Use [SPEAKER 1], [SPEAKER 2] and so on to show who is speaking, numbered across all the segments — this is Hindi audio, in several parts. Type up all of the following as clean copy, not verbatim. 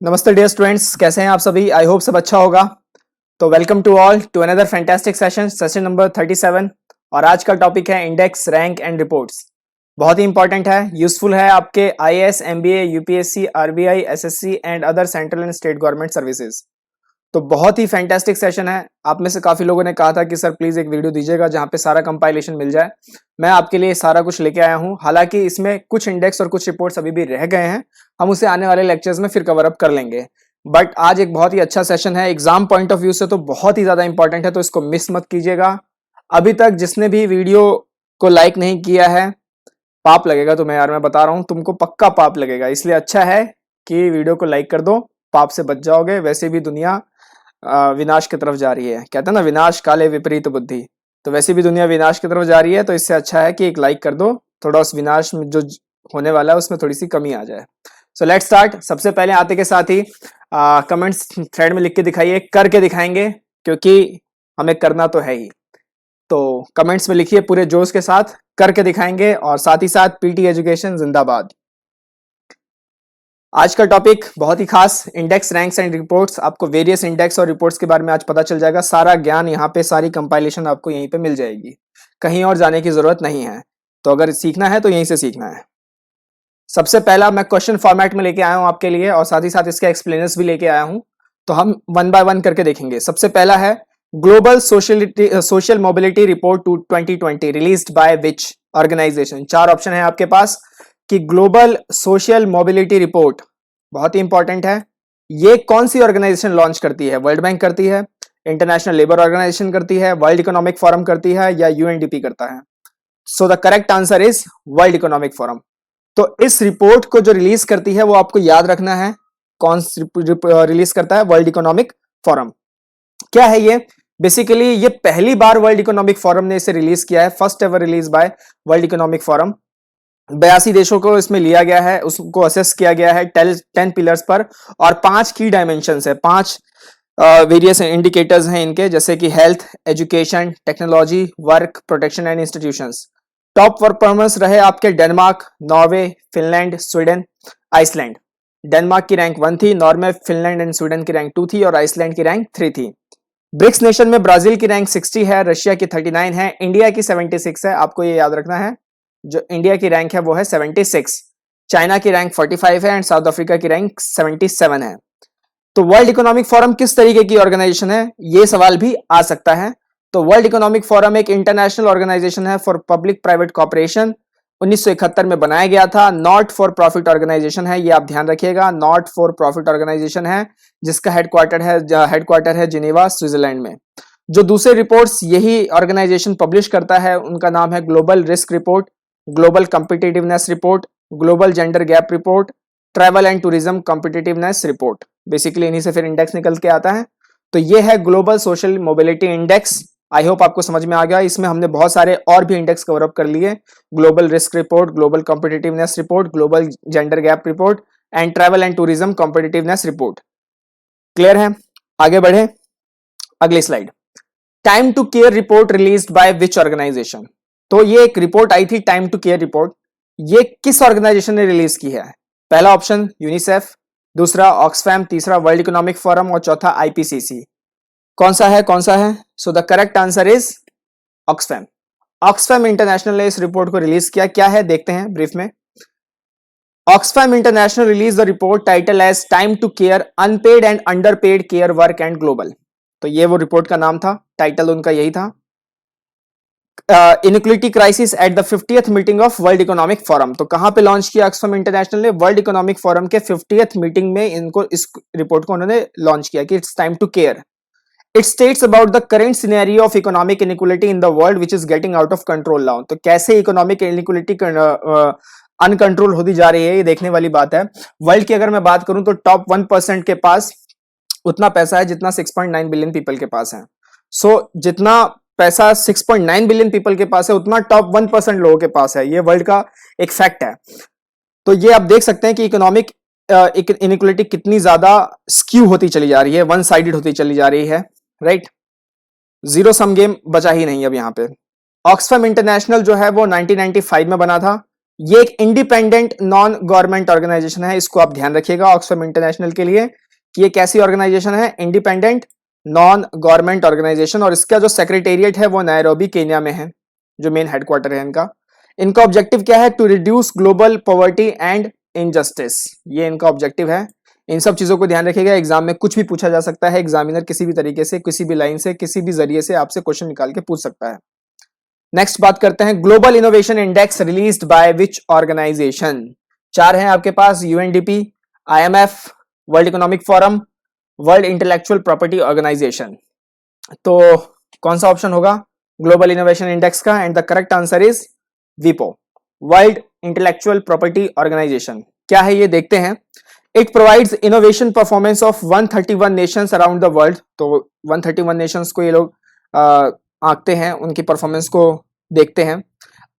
[SPEAKER 1] नमस्ते डियर स्टूडेंट्स, कैसे हैं आप सभी। आई होप सब अच्छा होगा। तो welcome to all to another fantastic session number 37। और आज का टॉपिक है इंडेक्स, रैंक एंड रिपोर्ट्स। बहुत ही इंपॉर्टेंट है, यूजफुल है आपके IAS, MBA, UPSC, RBI, SSC and other central and state government services. तो बहुत ही फैंटास्टिक सेशन है। आप में से काफी लोगों ने कहा था कि सर प्लीज एक वीडियो दीजिएगा जहां पे सारा कंपाइलेशन मिल जाए। मैं आपके लिए सारा कुछ लेके आया हूं। हालांकि इसमें कुछ इंडेक्स और कुछ रिपोर्ट्स अभी भी रह गए हैं, हम उसे आने वाले लेक्चर्स में फिर कवर अप कर लेंगे। बट आज एक बहुत ही अच्छा सेशन है, एग्जाम पॉइंट ऑफ व्यू से तो बहुत ही ज्यादा इंपॉर्टेंट है, तो इसको मिस मत कीजिएगा। अभी तक जिसने भी वीडियो को लाइक नहीं किया है, पाप लगेगा तुम्हें यार, मैं बता रहा हूं, तुमको पक्का पाप लगेगा। इसलिए अच्छा है कि वीडियो को लाइक कर दो, पाप से बच जाओगे। वैसे भी दुनिया विनाश की तरफ जा रही है, कहते हैं ना, विनाश काले विपरीत बुद्धि। तो वैसे भी दुनिया विनाश की तरफ जा रही है, तो इससे अच्छा है कि एक लाइक कर दो, थोड़ा उस विनाश में जो होने वाला है उसमें थोड़ी सी कमी आ जाए। So let's start. सबसे पहले आते के साथ ही कमेंट्स थ्रेड में लिख के दिखाइए, करके दिखाएंगे, क्योंकि हमें करना तो है ही। तो कमेंट्स में लिखिए पूरे जोश के साथ, करके दिखाएंगे। और साथ ही साथ पीटी एजुकेशन जिंदाबाद। आज का टॉपिक बहुत ही खास, इंडेक्स, रैंक्स एंड रिपोर्ट्स। आपको वेरियस इंडेक्स और रिपोर्ट्स के बारे में आज पता चल जाएगा। सारा ज्ञान यहाँ पे, सारी कंपाइलेशन आपको यहीं पे मिल जाएगी, कहीं और जाने की जरूरत नहीं है। तो अगर सीखना है तो यहीं से सीखना है। सबसे पहला मैं क्वेश्चन फॉर्मेट में लेके आया हूं आपके लिए, और साथ ही साथ इसके एक्सप्लेनर्स भी लेके आया हूं। तो हम वन बाय वन करके देखेंगे। सबसे पहला है global social mobility report 2020 released by which organisation. चार ऑप्शन है आपके पास कि ग्लोबल सोशल मोबिलिटी रिपोर्ट, बहुत ही इंपॉर्टेंट है, ये कौन सी ऑर्गेनाइजेशन लॉन्च करती है। वर्ल्ड बैंक करती है, इंटरनेशनल लेबर ऑर्गेनाइजेशन करती है, वर्ल्ड इकोनॉमिक फोरम करती है, या यूएनडीपी करता है। सो the correct answer is World economic forum. तो इस रिपोर्ट को जो रिलीज करती है वो आपको याद रखना है, कौन रिलीज करता है, वर्ल्ड इकोनॉमिक फोरम। क्या है ये? बेसिकली ये पहली बार वर्ल्ड इकोनॉमिक फोरम ने इसे रिलीज किया है, first ever release by world economic forum. 82 देशों को इसमें लिया गया है, उसको असेस किया गया है 10 पिलर्स पर, और 5 की डायमेंशन है, 5 वेरियस इंडिकेटर्स हैं इनके, जैसे कि health, education, technology, work, protection and institutions. Top performance रहे आपके Denmark, Norway, Finland, Sweden, Iceland. Denmark की रैंक 1 थी, नॉर्वे, फिनलैंड एंड स्वीडन की रैंक 2 थी, और आइसलैंड की रैंक 3 थी। ब्रिक्स नेशन में ब्राजील की रैंक 60 है, रशिया की 39 है, इंडिया की 76 है। आपको ये याद रखना है, जो इंडिया की रैंक है वो है 76, चाइना की रैंक 45 है, एंड साउथ अफ्रीका की रैंक 77 है। तो वर्ल्ड इकोनॉमिक फोरम किस तरीके की ऑर्गेनाइजेशन है, ये सवाल भी आ सकता है। तो वर्ल्ड इकोनॉमिक फोरम एक इंटरनेशनल ऑर्गेनाइजेशन है फॉर पब्लिक प्राइवेट कॉपरेशन, 1971 में बनाया गया था। नॉट फॉर प्रॉफिट ऑर्गेनाइजेशन है, ये आप ध्यान रखिएगा, नॉट फॉर प्रॉफिट ऑर्गेनाइजेशन है, जिसका हेडक्वार्टर है जिनेवा, स्विट्जरलैंड में। जो दूसरे रिपोर्ट्स यही ऑर्गेनाइजेशन पब्लिश करता है, उनका नाम है global risk report, global competitiveness report, global gender gap report, travel and tourism competitiveness report. Basically इन्हीं से फिर इंडेक्स निकल के आता है। तो ये है global social mobility index. I hope आपको समझ में आ गया। इसमें हमने बहुत सारे और भी इंडेक्स कवर अप कर लिए, global risk report, global competitiveness report, global gender gap report and travel and tourism competitiveness report. Clear है? आगे बढ़े, अगली slide. Time to care report released by which organization. तो ये एक रिपोर्ट आई थी, टाइम टू केयर रिपोर्ट, ये किस ऑर्गेनाइजेशन ने रिलीज की है? पहला ऑप्शन यूनिसेफ, दूसरा ऑक्सफैम, तीसरा वर्ल्ड इकोनॉमिक फोरम, और चौथा आईपीसीसी। कौन सा है, कौन सा है? सो the correct answer is Oxfam. Oxfam international ने इस रिपोर्ट को रिलीज किया। क्या है देखते हैं ब्रीफ में। Oxfam International release the report title as time to care unpaid and underpaid care work and global. तो ये वो रिपोर्ट का नाम था, टाइटल उनका यही था। Inequality crisis at the 50th meeting of world economic forum. तो कहां पे लॉन्च किया ऑक्सफैम इंटरनेशनल ने? वर्ल्ड इकोनॉमिक फोरम के 50th मीटिंग में इनको, इस रिपोर्ट को उन्होंने लॉन्च किया कि it's time to care. It states about the current scenario of economic inequality in the world which is getting out of control now. तो कैसे इकोनॉमिक इनइक्वालिटी अनकंट्रोल होती जा रही है, ये देखने वाली बात है। वर्ल्ड की अगर मैं बात करूं तो टॉप 1% के पास उतना पैसा है जितना 6.9 बिलियन पीपल के पास है। सो जितना पैसा 6.9 बिलियन पीपल के पास है, उतना टॉप 1% लोगों के पास है। ये वर्ल्ड का एक फैक्ट है। तो ये आप देख सकते हैं कि इकोनॉमिक इनइक्वालिटी कितनी ज्यादा स्क्यू होती चली जा रही है, वन साइडेड होती चली जा रही है, राइट। जीरो सम गेम बचा ही नहीं अब यहाँ पे। ऑक्सफैम इंटरनेशनल जो है वो 1995 में बना था, ये एक इंडिपेंडेंट नॉन गवर्नमेंट ऑर्गेनाइजेशन है, इसको आप ध्यान रखिएगा ऑक्सफैम इंटरनेशनल के लिए कि ये कैसी ऑर्गेनाइजेशन है, इंडिपेंडेंट नॉन गवर्नमेंट ऑर्गेनाइजेशन, और इसका जो सेक्रेटेरिएट है वो नायरोबी केन्या में है, जो मेन हेडक्वार्टर है इनका। इनका ऑब्जेक्टिव क्या है? To reduce global poverty and injustice, ये इनका ऑब्जेक्टिव है। इन सब चीजों को ध्यान रखिएगा, एग्जाम में कुछ भी पूछा जा सकता है, एग्जामिनर किसी भी तरीके से, किसी भी लाइन से, किसी भी जरिए से आपसे क्वेश्चन निकाल के पूछ सकता है। नेक्स्ट बात करते हैं, global innovation index released by which organisation. चार हैं आपके पास, UNDP, IMF, world economic forum, world intellectual property organisation. तो कौन सा ऑप्शन होगा ग्लोबल इनोवेशन इंडेक्स का? And the correct answer is विपो, वर्ल्ड इंटेलेक्चुअल प्रॉपर्टी ऑर्गेनाइजेशन। क्या है ये देखते हैं। It provides innovation performance of 131 nations around the world. तो 131 नेशंस को ये लोग आंकते हैं, उनकी परफॉर्मेंस को देखते हैं।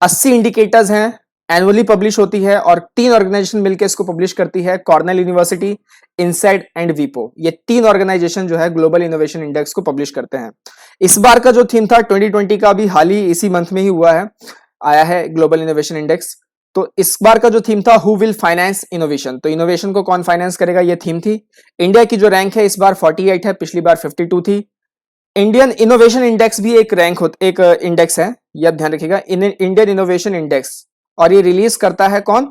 [SPEAKER 1] 80 इंडिकेटर्स हैं, एनुअली पब्लिश होती है, और 3 ऑर्गेनाइजेशन मिलकर इसको पब्लिश करती है, कॉर्नेल यूनिवर्सिटी, इनसेड एंड विपो। ये 3 ऑर्गेनाइजेशन जो है ग्लोबल इनोवेशन इंडेक्स को पब्लिश करते हैं। इस बार का जो थीम था 2020 का, अभी हाल ही इसी मंथ में ही हुआ है, आया है ग्लोबल इनोवेशन इंडेक्स। तो इस बार का जो थीम था हु विल फाइनेंस इनोवेशन, तो इनोवेशन को कौन फाइनेंस करेगा, ये थीम थी। इंडिया की जो रैंक है इस बार 48 है, पिछली बार 52 थी। इंडियन इनोवेशन इंडेक्स भी एक एक इंडेक्स है, ये आप ध्यान रखिएगा, इंडियन इनोवेशन इंडेक्स, और ये रिलीज करता है कौन?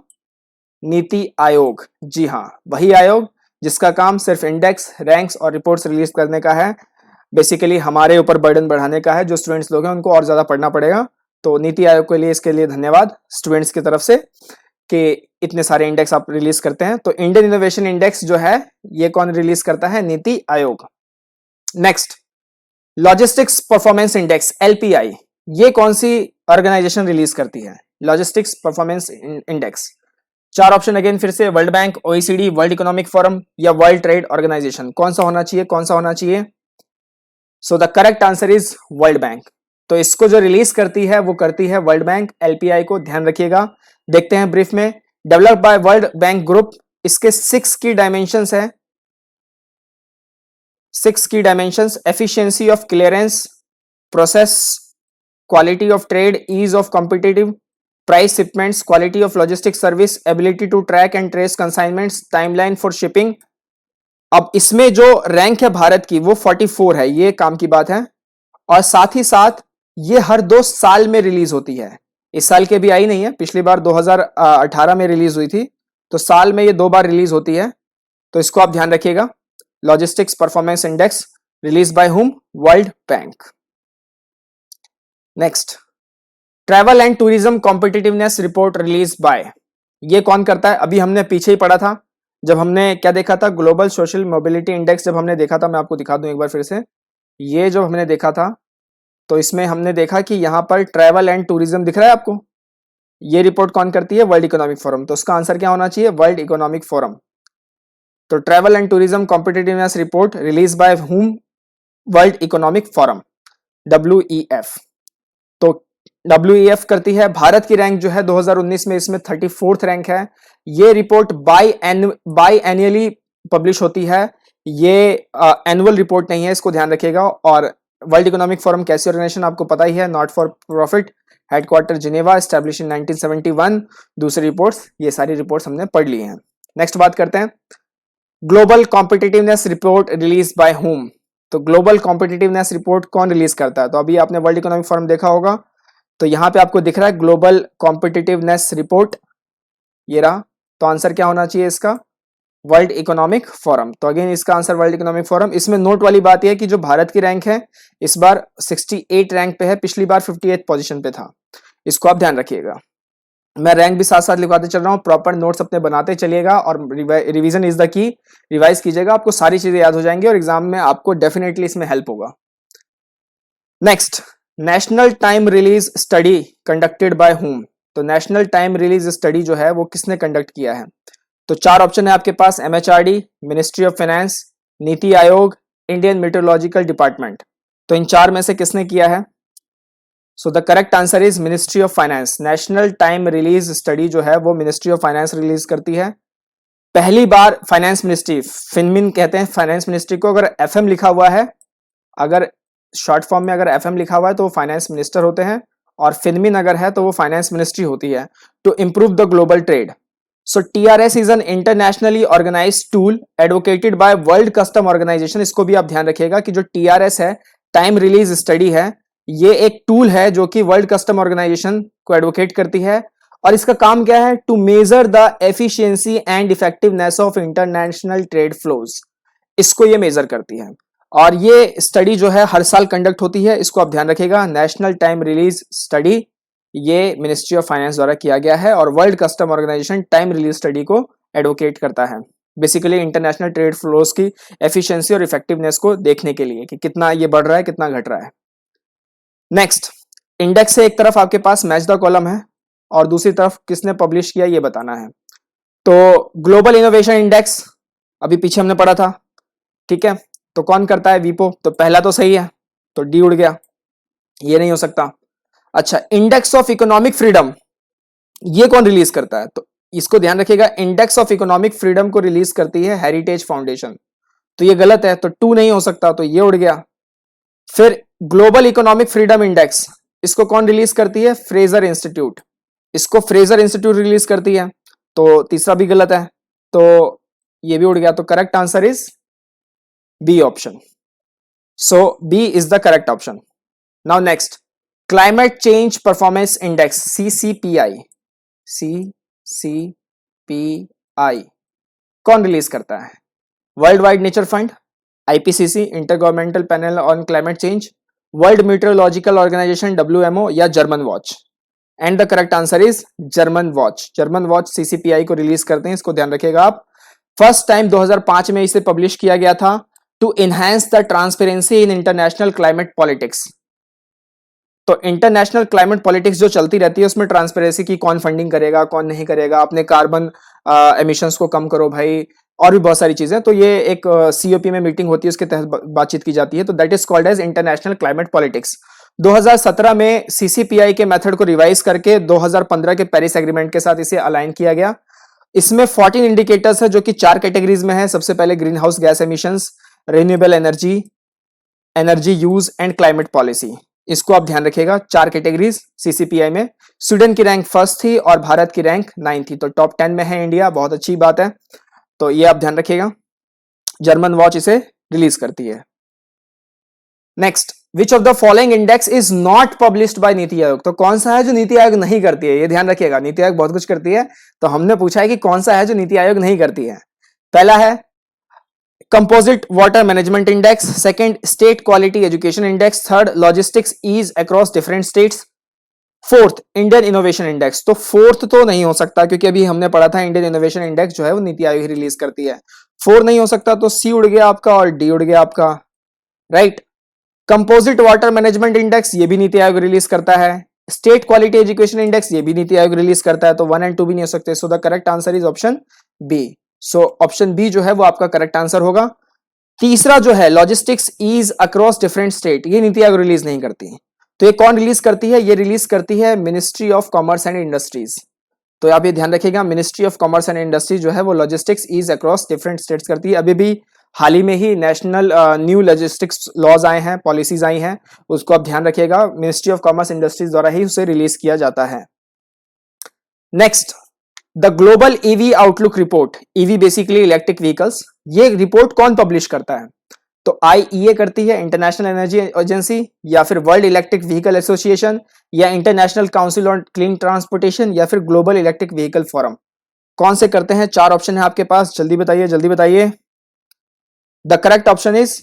[SPEAKER 1] नीति आयोग। जी हाँ, वही आयोग जिसका काम सिर्फ इंडेक्स, रैंक्स और रिपोर्ट्स रिलीज करने का है। बेसिकली हमारे ऊपर बर्डन बढ़ाने का है, जो स्टूडेंट्स लोग हैं उनको और ज्यादा पढ़ना पड़ेगा। तो नीति आयोग के लिए, इसके लिए धन्यवाद स्टूडेंट्स की तरफ से कि इतने सारे इंडेक्स आप रिलीज करते हैं। तो इंडियन इनोवेशन इंडेक्स जो है ये कौन रिलीज करता है? NITI Aayog. Next, logistics performance index LPI, ये कौन सी ऑर्गेनाइजेशन रिलीज करती है? Logistics performance index. 4 option again फिर से, world bank, OECD, world economic forum या वर्ल्ड ट्रेड ऑर्गेनाइजेशन। कौन सा होना चाहिए, कौन सा होना चाहिए? सो the correct answer is world bank. तो इसको जो रिलीज करती है वो करती है वर्ल्ड बैंक, एलपीआई को ध्यान रखिएगा। देखते हैं ब्रीफ में, develop by World Bank group, इसके 6 की डायमेंशंस है, 6 की dimensions, efficiency of clearance, process, quality of trade, ease of competitive, price shipments, quality of logistic service, ability to track and trace consignments, timeline for shipping. अब इसमें जो रैंक है भारत की वो 44 है, ये काम की बात है। और साथ ही साथ ये हर 2 साल में रिलीज होती है, इस साल के भी आई नहीं है, पिछली बार 2018 में रिलीज हुई थी, तो साल में ये 2 बार रिलीज होती है। तो इसको आप ध्यान रखिएगा, logistics performance index release by whom? World bank. Next, travel and tourism competitiveness report release bye, ये कौन करता है? अभी हमने पीछे ही पढ़ा था, जब हमने क्या देखा था, ग्लोबल सोशल मोबिलिटी इंडेक्स जब हमने देखा था, मैं आपको दिखा दूं एक बार फिर से, ये जो हमने देखा था, तो इसमें हमने देखा कि यहां पर ट्रैवल एंड टूरिज्म दिख रहा है आपको, ये रिपोर्ट कौन करती है? World economic forum. तो उसका आंसर क्या होना चाहिए? World economic forum. तो travel and tourism competitiveness report release by whom? World economic forum, WEF। तो WEF करती है। भारत की रैंक जो है 2019 में इसमें 34th रैंक है। ये रिपोर्ट बाय एनुअली पब्लिश होती है, ये एनुअल रिपोर्ट नहीं है, इसको ध्यान रखिएगा। और वर्ल्ड इकोनॉमिक फोरम कैसी ऑर्गेनाइजेशन आपको पता ही है, not for profit, headquarter Geneva, establish in 1971। दूसरी रिपोर्ट्स, ये सारी रिपोर्ट्स हमने पढ़ ली हैं। नेक्स्ट बात करते हैं, global competitiveness report release by हुम? तो ग्लोबल कॉम्पिटिटिवनेस रिपोर्ट कौन रिलीज करता है? तो अभी आपने वर्ल्ड इकोनॉमिक फोरम देखा होगा, तो यहां पे आपको दिख रहा है ग्लोबल कॉम्पिटिटिवनेस रिपोर्ट, ये रहा। तो आंसर क्या होना चाहिए इसका? World economic forum. तो अगेन इसका आंसर वर्ल्ड इकोनॉमिक फोरम। इसमें नोट वाली बात यह है कि जो भारत की रैंक है इस बार 68 रैंक पे है, पिछली बार 58 पोजीशन पे था, इसको आप ध्यान रखिएगा। मैं रैंक भी साथ साथ लिखवाते चल रहा हूँ, प्रॉपर नोट्स अपने बनाते चलिएगा, और revision is the key, revise कीजिएगा, आपको सारी चीजें याद हो जाएंगी और एग्जाम में आपको डेफिनेटली इसमें हेल्प होगा। Next, national time release study conducted by whom? तो नेशनल टाइम रिलीज स्टडी जो है वो किसने कंडक्ट किया है? तो 4 ऑप्शन है आपके पास, MHRD, ministry of finance, NITI Aayog, Indian meteorological department. तो इन 4 में से किसने किया है? सो the correct answer is ministry of finance. National time release study जो है वो मिनिस्ट्री ऑफ फाइनेंस रिलीज करती है। पहली बार फाइनेंस मिनिस्ट्री, फिनमिन कहते हैं फाइनेंस मिनिस्ट्री को, अगर FM लिखा हुआ है, अगर शॉर्ट फॉर्म में अगर FM लिखा हुआ है तो फाइनेंस मिनिस्टर होते हैं, और फिनमिन अगर है तो वो फाइनेंस मिनिस्ट्री होती है, to improve the global trade. So TRS is an internationally organized tool advocated by World Custom Organization. इसको भी आप ध्यान रखिएगा कि जो टीआरएस है, टाइम रिलीज स्टडी है, ये एक टूल है जो कि वर्ल्ड कस्टम ऑर्गेनाइजेशन को एडवोकेट करती है। और इसका काम क्या है? To measure the efficiency and effectiveness of international trade flows. इसको ये मेजर करती है और ये स्टडी जो है हर साल कंडक्ट होती है। इसको आप ध्यान रखिएगा, नेशनल टाइम रिलीज स्टडी, ये मिनिस्ट्री ऑफ फाइनेंस द्वारा किया गया है और World Custom Organization time release study को एडवोकेट करता है, बेसिकली इंटरनेशनल ट्रेड फ्लोज की एफिशिएंसी और इफेक्टिवनेस को देखने के लिए कि कितना ये बढ़ रहा है, कितना घट रहा है। नेक्स्ट, इंडेक्स से एक तरफ आपके पास मैच द कॉलम है और दूसरी तरफ किसने पब्लिश किया ये बताना है। तो ग्लोबल इनोवेशन इंडेक्स अभी पीछे हमने पढ़ा था, ठीक है, तो कौन करता है? वीपो। तो पहला तो सही है, तो डी उड़ गया, ये नहीं हो सकता। अच्छा, इंडेक्स ऑफ इकोनॉमिक फ्रीडम ये कौन रिलीज करता है? तो इसको ध्यान रखिएगा, इंडेक्स ऑफ इकोनॉमिक फ्रीडम को रिलीज करती है हेरिटेज फाउंडेशन, तो ये गलत है, तो टू नहीं हो सकता, तो ये उड़ गया। फिर ग्लोबल इकोनॉमिक फ्रीडम इंडेक्स, इसको कौन रिलीज करती है? फ्रेजर इंस्टीट्यूट, इसको फ्रेजर इंस्टीट्यूट रिलीज करती है, तो तीसरा भी गलत है, तो ये भी उड़ गया। तो correct answer is B option. So B is the correct option. Now next, climate change performance index CCPI, CCPI कौन रिलीज करता है? World wide nature fund, IPCC intergovernmental panel on climate change, world meteorological organisation WMO, या German watch? And the correct answer is German watch. German watch CCPI को रिलीज करते हैं, इसको ध्यान रखिएगा आप। फर्स्ट टाइम 2005 में इसे पब्लिश किया गया था to enhance the transparency in international climate politics. तो इंटरनेशनल क्लाइमेट पॉलिटिक्स जो चलती रहती है उसमें ट्रांसपेरेंसी की, कौन फंडिंग करेगा, कौन नहीं करेगा, अपने कार्बन एमिशंस को कम करो भाई, और भी बहुत सारी चीजें। तो ये एक सीओपी में मीटिंग होती है, उसके तहत बातचीत की जाती है, तो that is called as international climate politics. 2017 में सीसीपीआई के मेथड को रिवाइज करके 2015 के पेरिस एग्रीमेंट के साथ इसे अलाइन किया गया। इसमें 14 इंडिकेटर्स है जो कि 4 कैटेगरीज में है। सबसे पहले green house gas emissions, renewable energy, energy use and climate policy. इसको आप ध्यान रखिएगा, 4 कैटेगरीज सीसीपीआई में। स्वीडन की रैंक फर्स्ट थी और भारत की रैंक 9 थी, तो टॉप 10 में है इंडिया, बहुत अच्छी बात है, तो ये आप ध्यान रखिएगा। जर्मन वॉच इसे रिलीज करती है। Next, which of the following index is not published by NITI Aayog? तो कौन सा है जो नीति आयोग नहीं करती है? ये ध्यान रखिएगा, नीति आयोग बहुत कुछ करती है, तो हमने पूछा है कि कौन सा है जो नीति आयोग नहीं करती है। पहला है composite water management index, second state quality education index, third logistics ease across different states, fourth Indian innovation index. तो फोर्थ तो नहीं हो सकता क्योंकि अभी हमने पढ़ा था इंडियन इनोवेशन इंडेक्स जो है वो नीति आयोग ही रिलीज करती है। फोर नहीं हो सकता, तो सी उड़ गया आपका और डी उड़ गया आपका, right. Composite water management index ये भी नीति आयोग रिलीज करता है। स्टेट क्वालिटी एजुकेशन इंडेक्स ये भी नीति आयोग रिलीज करता है, तो 1 और 2 भी नहीं हो सकते। So the correct answer is option B. So option B जो है वो आपका करेक्ट आंसर होगा। तीसरा जो है logistics ease across different state, ये नीति आयोग रिलीज नहीं करती, तो ये कौन रिलीज करती है? ये रिलीज करती है ministry of commerce and industries. तो आप ये ध्यान रखिएगा, ministry of commerce and industries जो है वो logistics ease across different states करती है। अभी भी हाल ही में ही नेशनल न्यू लॉजिस्टिक्स लॉज आए हैं, पॉलिसीज आई हैं, उसको आप ध्यान रखिएगा, मिनिस्ट्री ऑफ कॉमर्स इंडस्ट्रीज द्वारा ही उसे रिलीज किया जाता है। Next, the global EV outlook report, EV basically electric vehicles, ये रिपोर्ट कौन पब्लिश करता है? तो आईईए करती है, इंटरनेशनल एनर्जी एजेंसी, या फिर वर्ल्ड इलेक्ट्रिक व्हीकल एसोसिएशन, या international council on clean transportation, या फिर ग्लोबल इलेक्ट्रिक व्हीकल फोरम। कौन से करते हैं? 4 ऑप्शन है आपके पास, जल्दी बताइए, जल्दी बताइए। The correct option is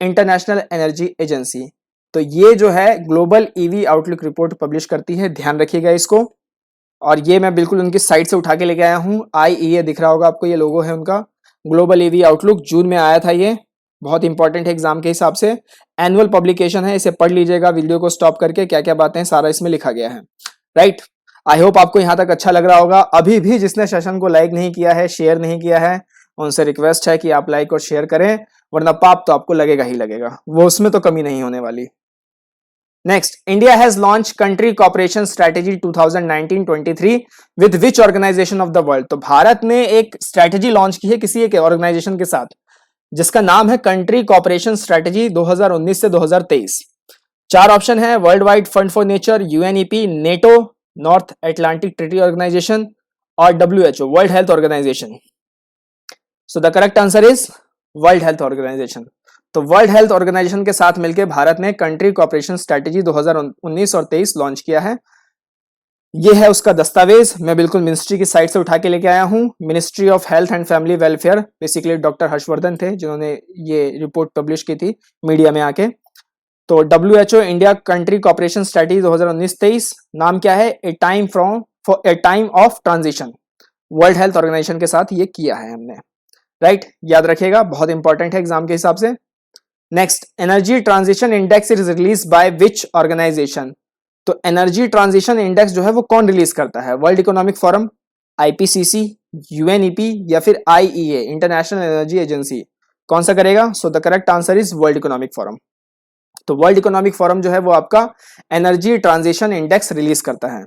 [SPEAKER 1] international energy agency. तो ये जो है global EV outlook report publish करती है, ध्यान रखिएगा इसको। और ये मैं बिल्कुल उनकी साइट से उठा के लेके आया हूं, आईईए दिख रहा होगा आपको, ये लोगो है उनका। ग्लोबल ईवी आउटलुक जून में आया था, ये बहुत इंपॉर्टेंट है एग्जाम के हिसाब से, एनुअल पब्लिकेशन है, इसे पढ़ लीजिएगा वीडियो को स्टॉप करके, क्या क्या बातें सारा इसमें लिखा गया है, राइट। आई होप आपको यहाँ तक अच्छा लग रहा होगा। अभी भी जिसने सेशन को लाइक नहीं किया है, शेयर नहीं किया है, उनसे रिक्वेस्ट है कि आप लाइक और शेयर करें, वरना पाप तो आपको लगेगा ही लगेगा, वो उसमें तो कमी नहीं होने वाली। Next, India has launch country cooperation strategy 2019-23 with which organization of the world? तो भारत ने एक स्ट्रेटेजी लॉन्च की है किसी एक ऑर्गेनाइजेशन के साथ, जिसका नाम है कंट्री कॉपरेशन स्ट्रेटेजी 2019 से 2023। चार ऑप्शन है, world wide fund for nature, UNEP, NATO, north Atlantic treaty organisation और WHO, world health organisation. So the correct answer is world health organisation. तो वर्ल्ड हेल्थ ऑर्गेनाइजेशन के साथ मिलकर भारत ने कंट्री कोऑपरेशन स्ट्रेटेजी 2019 और 23 लॉन्च किया है। ये है उसका दस्तावेज, मैं बिल्कुल मिनिस्ट्री की साइट से उठा के लेके आया हूँ। Ministry of health and family welfare, basically doctor Harshvardhan थे जिन्होंने ये रिपोर्ट पब्लिश की थी मीडिया में आके। तो WHO India country cooperation strategy 2019-23, नाम क्या है, a time of transition. World health organisation के साथ ये किया है हमने, राइट, याद रखिएगा, बहुत इंपॉर्टेंट है एग्जाम के हिसाब से। Next, energy transition index is release by which organization. तो एनर्जी ट्रांजिशन इंडेक्स जो है वो कौन रिलीज करता है, world economic Forum, IPCC, UNEP या फिर आईईए, इंटरनेशनल एनर्जी एजेंसी, कौन सा करेगा? So the correct answer is World economic forum. तो वर्ल्ड इकोनॉमिक फोरम जो है वो आपका एनर्जी ट्रांजिशन इंडेक्स रिलीज करता है।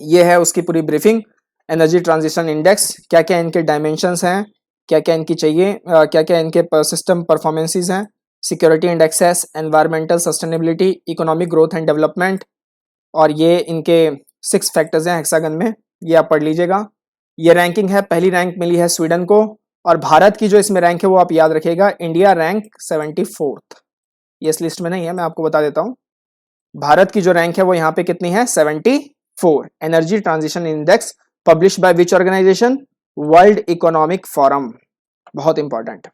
[SPEAKER 1] ये है उसकी पूरी ब्रीफिंग, एनर्जी ट्रांजिशन इंडेक्स, क्या क्या इनके डायमेंशंस हैं, क्या क्या इनकी चाहिए, क्या क्या इनके सिस्टम परफॉर्मेंसेस हैं, security and access, environmental sustainability, economic growth and development, और ये इनके 6 फैक्टर्स हैं हेक्सागन में, ये आप पढ़ लीजिएगा। ये रैंकिंग है, पहली रैंक मिली है स्वीडन को, और भारत की जो इसमें रैंक है वो आप याद रखिएगा, इंडिया रैंक 74th, ये इस लिस्ट में नहीं है, मैं आपको बता देता हूँ। भारत की जो रैंक है वो यहाँ पे कितनी है, 74। Energy transition index publish by which organization, world economic forum, बहुत इंपॉर्टेंट।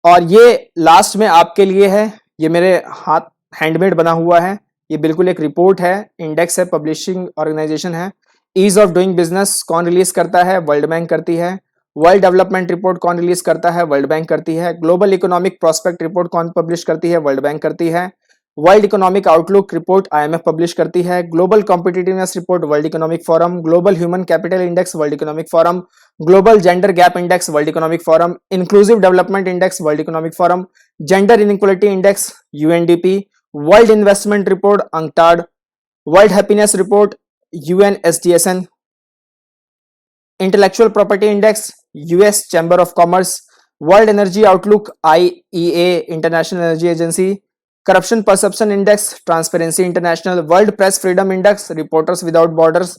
[SPEAKER 1] और ये लास्ट में आपके लिए है, ये मेरे हाथ हैंडमेड बना हुआ है, ये बिल्कुल एक रिपोर्ट है, इंडेक्स है, पब्लिशिंग ऑर्गेनाइजेशन है। ईज ऑफ डूइंग बिजनेस कौन रिलीज करता है, वर्ल्ड बैंक करती है। वर्ल्ड डेवलपमेंट रिपोर्ट कौन रिलीज करता है, वर्ल्ड बैंक करती है। ग्लोबल इकोनॉमिक प्रोस्पेक्ट रिपोर्ट कौन पब्लिश करती है, वर्ल्ड बैंक करती है। World economic outlook report IMF publish करती है। Global competitiveness report world economic forum. Global human capital index world economic forum. Global gender gap index world economic forum. Inclusive development index world economic forum. Gender inequality index UNDP. World investment report UNCTAD. World happiness report UNSDSN. Intellectual property index US chamber of commerce. World energy outlook IEA, international energy agency. Corruption perception index transparency international. World press freedom index reporters without borders.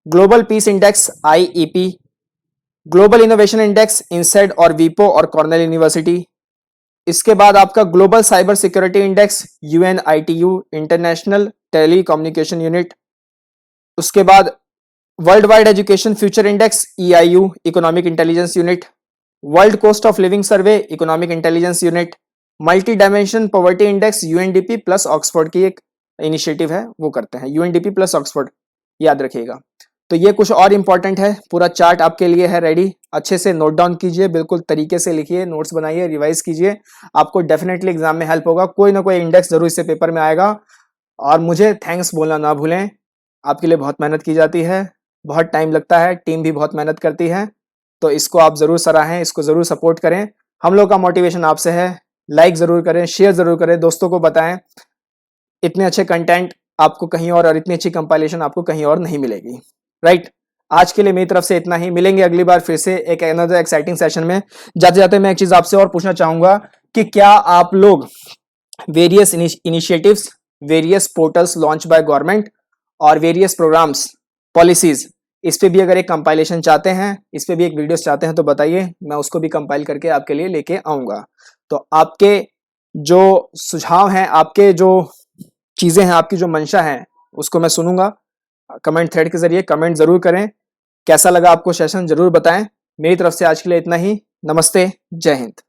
[SPEAKER 1] Global peace index IEP. Global innovation index INSEAD और वीपो और कॉर्नेल यूनिवर्सिटी। इसके बाद आपका global cyber security index UNITU, international telecommunication unit. उसके बाद world wide education future index EIU, economic intelligence unit. World cost of living survey, economic intelligence unit. Multi dimension poverty index UNDP plus Oxford की एक इनिशिएटिव है, वो करते हैं, यूएनडीपी प्लस ऑक्सफोर्ड, याद रखिएगा। तो ये कुछ और इंपॉर्टेंट है, पूरा चार्ट आपके लिए है रेडी, अच्छे से नोट डाउन कीजिए, बिल्कुल तरीके से लिखिए, नोट्स बनाइए, रिवाइज कीजिए, आपको डेफिनेटली एग्जाम में हेल्प होगा। कोई ना कोई इंडेक्स जरूर इससे पेपर में आएगा। और मुझे थैंक्स बोलना ना भूलें, आपके लिए बहुत मेहनत की जाती है, बहुत टाइम लगता है, टीम भी बहुत मेहनत करती है, तो इसको आप जरूर सराहें, इसको जरूर सपोर्ट करें। हम लोग का मोटिवेशन आपसे है, लाइक जरूर करें, शेयर जरूर करें, दोस्तों को बताएं। इतने अच्छे कंटेंट आपको कहीं और इतनी अच्छी कंपाइलेशन आपको कहीं और नहीं मिलेगी, राइट। आज के लिए मेरी तरफ से इतना ही, मिलेंगे अगली बार फिर से एक अनदर एक्साइटिंग सेशन में। जाते जाते मैं एक चीज आपसे और पूछना चाहूंगा कि क्या आप लोग various initiatives, various portals launch by government और वेरियस प्रोग्राम्स, पॉलिसीज, इस पे भी अगर एक कंपाइलेशन चाहते हैं, इस पे भी एक वीडियोस चाहते हैं तो बताइए, मैं उसको भी कंपाइल करके आपके लिए लेके आऊंगा। तो आपके जो सुझाव हैं, आपके जो चीजें हैं, आपकी जो मंशा है, उसको मैं सुनूंगा। कमेंट थ्रेड के जरिए कमेंट जरूर करें, कैसा लगा आपको सेशन जरूर बताएं। मेरी तरफ से आज के लिए इतना ही, नमस्ते, जय हिंद।